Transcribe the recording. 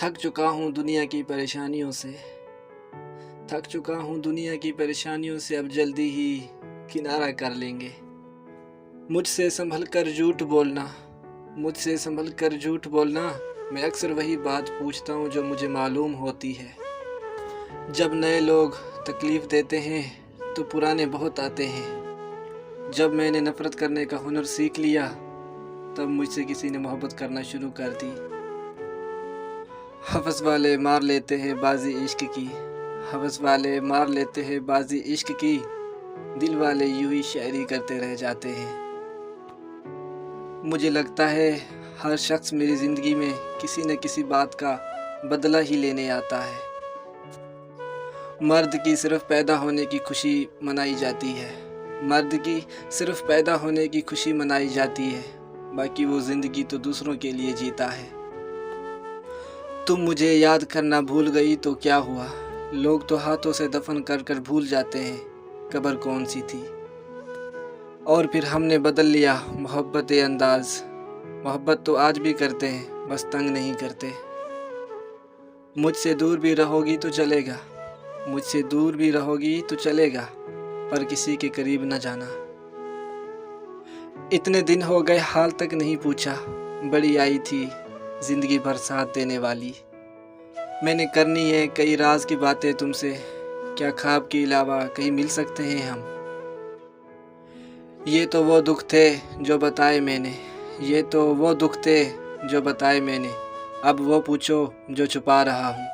थक चुका हूँ दुनिया की परेशानियों से, थक चुका हूँ दुनिया की परेशानियों से, अब जल्दी ही किनारा कर लेंगे। मुझसे संभल कर झूठ बोलना, मुझसे संभल कर झूठ बोलना, मैं अक्सर वही बात पूछता हूँ जो मुझे मालूम होती है। जब नए लोग तकलीफ़ देते हैं तो पुराने बहुत आते हैं। जब मैंने नफ़रत करने का हुनर सीख लिया तब मुझसे किसी ने मोहब्बत करना शुरू कर दी। हवस वाले मार लेते हैं बाजी इश्क की, हवस वाले मार लेते हैं बाजी इश्क की, दिल वाले यूं ही शायरी करते रह जाते हैं। मुझे लगता है हर शख्स मेरी ज़िंदगी में किसी न किसी बात का बदला ही लेने आता है। मर्द की सिर्फ पैदा होने की खुशी मनाई जाती है, मर्द की सिर्फ पैदा होने की खुशी मनाई जाती है, बाकी वो ज़िंदगी तो दूसरों के लिए जीता है। तुम मुझे याद करना भूल गई तो क्या हुआ, लोग तो हाथों से दफन कर कर भूल जाते हैं कब्र कौन सी थी। और फिर हमने बदल लिया मोहब्बत अंदाज़, मोहब्बत तो आज भी करते हैं बस तंग नहीं करते। मुझसे दूर भी रहोगी तो चलेगा, मुझसे दूर भी रहोगी तो चलेगा, पर किसी के करीब न जाना। इतने दिन हो गए हाल तक नहीं पूछा, बड़ी आई थी ज़िंदगी भर साथ देने वाली। मैंने करनी है कई राज की बातें तुमसे, क्या ख्वाब के अलावा कहीं मिल सकते हैं हम। ये तो वो दुख थे जो बताए मैंने, ये तो वो दुख थे जो बताए मैंने, अब वो पूछो जो छुपा रहा हूँ।